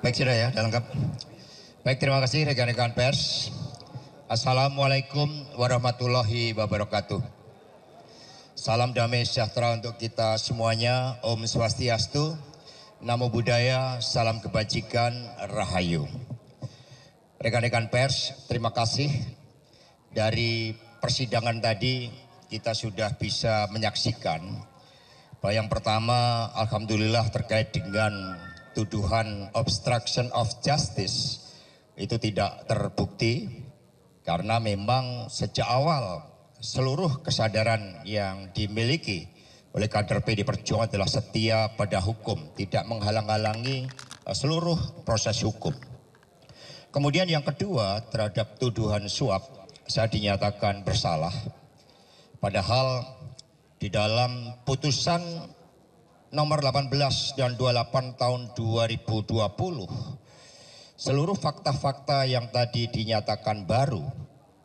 Baik sudah ya, sudah lengkap. Baik, terima kasih rekan-rekan pers. Assalamualaikum warahmatullahi wabarakatuh. Salam damai sejahtera untuk kita semuanya. Om Swastiastu, Namo Buddhaya, salam kebajikan, Rahayu. Rekan-rekan pers, terima kasih. Dari persidangan tadi kita sudah bisa menyaksikan bahwa yang pertama, alhamdulillah terkait dengan tuduhan obstruction of justice itu tidak terbukti karena memang sejak awal seluruh kesadaran yang dimiliki oleh kader PD Perjuangan adalah setia pada hukum, tidak menghalang-halangi seluruh proses hukum. Kemudian yang kedua, terhadap tuduhan suap saya dinyatakan bersalah, padahal di dalam putusan nomor 18 dan 28 tahun 2020, seluruh fakta-fakta yang tadi dinyatakan baru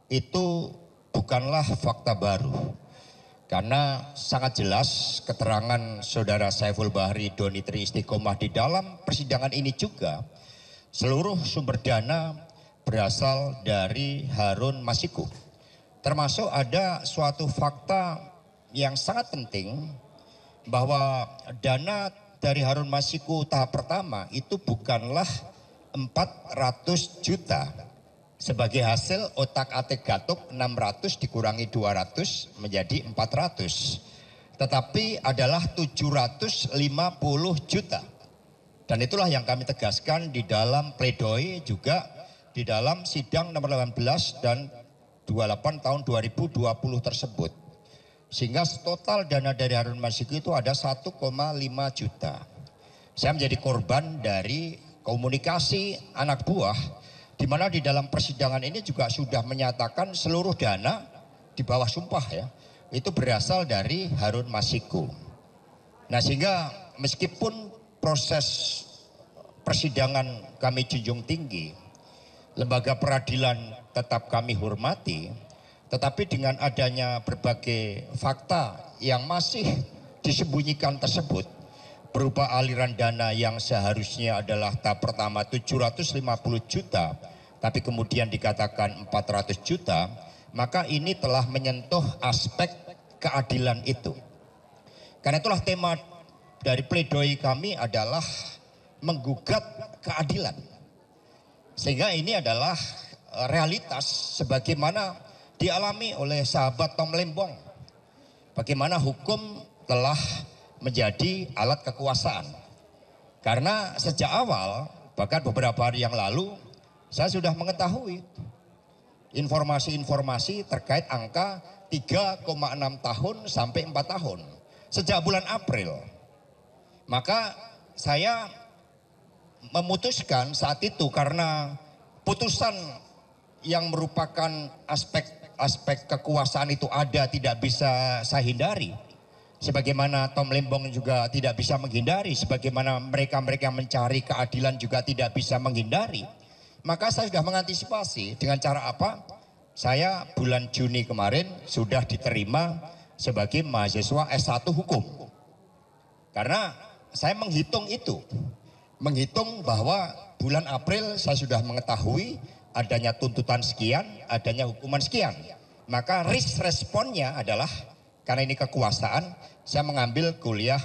itu bukanlah fakta baru. Karena sangat jelas keterangan saudara Saiful Bahri Donitri Istiqomah di dalam persidangan ini juga, seluruh sumber dana berasal dari Harun Masiku. Termasuk ada suatu fakta yang sangat penting, bahwa dana dari Harun Masiku tahap pertama itu bukanlah 400 juta sebagai hasil otak-atik gatuk 600 dikurangi 200 menjadi 400, tetapi adalah 750 juta. Dan itulah yang kami tegaskan di dalam pledoi juga di dalam sidang nomor 18 dan 28 tahun 2020 tersebut. Sehingga total dana dari Harun Masiku itu ada 1,5 juta. Saya menjadi korban dari komunikasi anak buah, di mana di dalam persidangan ini juga sudah menyatakan seluruh dana di bawah sumpah ya, itu berasal dari Harun Masiku. Nah sehingga meskipun proses persidangan kami junjung tinggi, lembaga peradilan tetap kami hormati, tetapi dengan adanya berbagai fakta yang masih disembunyikan tersebut, berupa aliran dana yang seharusnya adalah tahap pertama 750 juta, tapi kemudian dikatakan 400 juta, maka ini telah menyentuh aspek keadilan itu. Karena itulah tema dari pledoi kami adalah menggugat keadilan. Sehingga ini adalah realitas sebagaimana dialami oleh sahabat Tom Lembong. Bagaimana hukum telah menjadi alat kekuasaan. Karena sejak awal, bahkan beberapa hari yang lalu, saya sudah mengetahui informasi-informasi terkait angka 3,6 tahun sampai 4 tahun. Sejak bulan April. Maka saya memutuskan saat itu karena putusan yang merupakan aspek kekuasaan itu ada, tidak bisa saya hindari. Sebagaimana Tom Lembong juga tidak bisa menghindari, sebagaimana mereka-mereka mencari keadilan juga tidak bisa menghindari. Maka saya sudah mengantisipasi dengan cara apa? Saya bulan Juni kemarin sudah diterima sebagai mahasiswa S1 Hukum. Karena saya menghitung itu. Menghitung bahwa bulan April saya sudah mengetahui adanya tuntutan sekian, adanya hukuman sekian. Maka risk responnya adalah, karena ini kekuasaan, saya mengambil kuliah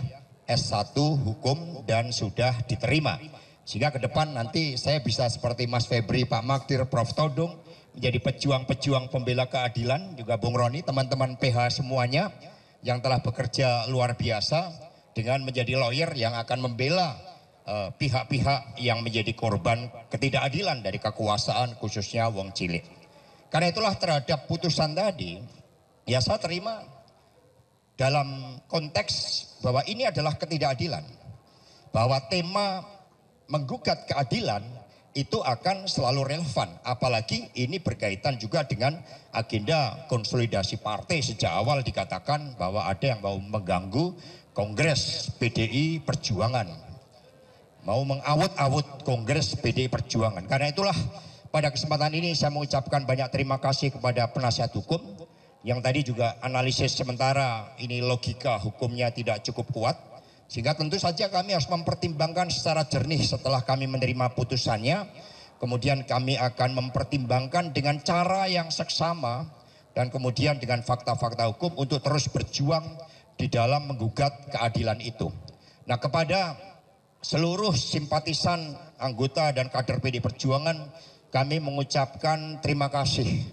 S1 Hukum dan sudah diterima. Sehingga ke depan nanti saya bisa seperti Mas Febri, Pak Magdir, Prof Todung, menjadi pejuang-pejuang pembela keadilan, juga Bung Roni, teman-teman PH semuanya yang telah bekerja luar biasa dengan menjadi lawyer yang akan membela pihak-pihak yang menjadi korban ketidakadilan dari kekuasaan, khususnya wong cilik. Karena itulah terhadap putusan tadi, ya saya terima dalam konteks bahwa ini adalah ketidakadilan. Bahwa tema menggugat keadilan itu akan selalu relevan. Apalagi ini berkaitan juga dengan agenda konsolidasi partai. Sejak awal dikatakan bahwa ada yang mau mengganggu Kongres PDI Perjuangan, mau mengawut-awut Kongres PDI Perjuangan. Karena itulah pada kesempatan ini saya mengucapkan banyak terima kasih kepada penasihat hukum yang tadi juga analisis sementara ini logika hukumnya tidak cukup kuat. Sehingga tentu saja kami harus mempertimbangkan secara jernih setelah kami menerima putusannya. Kemudian kami akan mempertimbangkan dengan cara yang seksama dan kemudian dengan fakta-fakta hukum untuk terus berjuang di dalam menggugat keadilan itu. Nah, kepada seluruh simpatisan, anggota dan kader PD Perjuangan, kami mengucapkan terima kasih.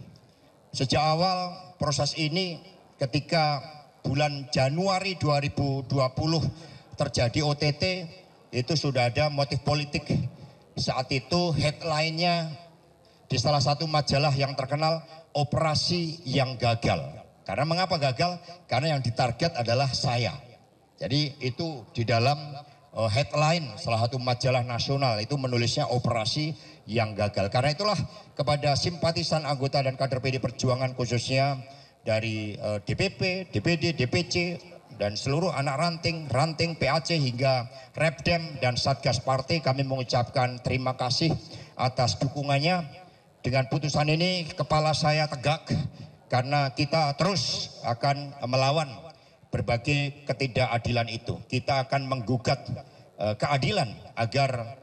Sejak awal proses ini, ketika bulan Januari 2020 terjadi OTT, itu sudah ada motif politik. Saat itu headline-nya di salah satu majalah yang terkenal, operasi yang gagal. Karena mengapa gagal? Karena yang ditarget adalah saya. Jadi itu di dalam headline salah satu majalah nasional itu menulisnya operasi yang gagal. Karena itulah kepada simpatisan, anggota dan kader PD Perjuangan khususnya dari DPP, DPD, DPC dan seluruh anak ranting PAC hingga Repdem dan Satgas Partai, kami mengucapkan terima kasih atas dukungannya. Dengan putusan ini kepala saya tegak karena kita terus akan melawan berbagai ketidakadilan itu. Kita akan menggugat keadilan agar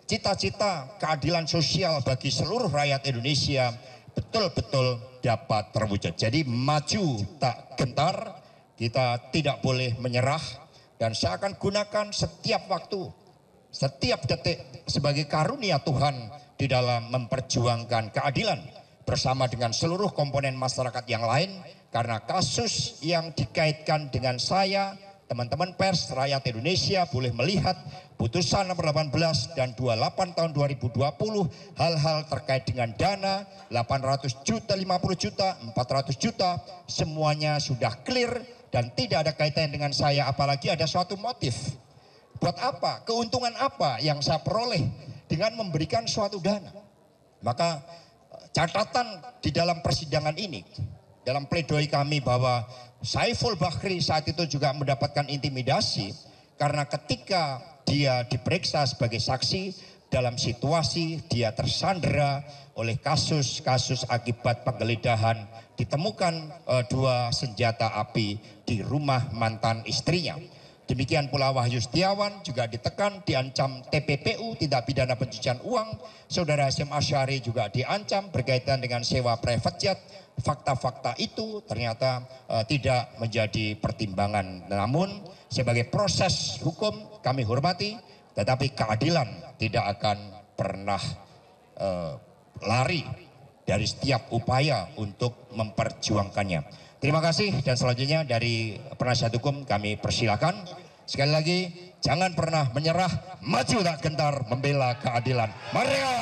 cita-cita keadilan sosial bagi seluruh rakyat Indonesia betul-betul dapat terwujud. Jadi maju tak gentar, kita tidak boleh menyerah, dan saya akan gunakan setiap waktu, setiap detik sebagai karunia Tuhan di dalam memperjuangkan keadilan bersama dengan seluruh komponen masyarakat yang lain. Karena kasus yang dikaitkan dengan saya, teman-teman pers, rakyat Indonesia boleh melihat putusan nomor 18 dan 28 tahun 2020, hal-hal terkait dengan dana 800 juta, 50 juta, 400 juta, semuanya sudah clear dan tidak ada kaitannya dengan saya, apalagi ada suatu motif. Buat apa? Keuntungan apa yang saya peroleh dengan memberikan suatu dana? Maka catatan di dalam persidangan ini, dalam pledoi kami bahwa Saiful Bahri saat itu juga mendapatkan intimidasi karena ketika dia diperiksa sebagai saksi dalam situasi dia tersandera oleh kasus-kasus akibat penggeledahan, ditemukan 2 senjata api di rumah mantan istrinya. Demikian pula Wahyu Setiawan juga ditekan, diancam TPPU, tindak pidana pencucian uang. Saudara Hasyim Asyari juga diancam berkaitan dengan sewa private jet. Fakta-fakta itu ternyata tidak menjadi pertimbangan. Namun sebagai proses hukum kami hormati, tetapi keadilan tidak akan pernah lari dari setiap upaya untuk memperjuangkannya. Terima kasih, dan selanjutnya dari penasihat hukum kami persilakan. Sekali lagi, jangan pernah menyerah, maju tak gentar membela keadilan. Merdeka!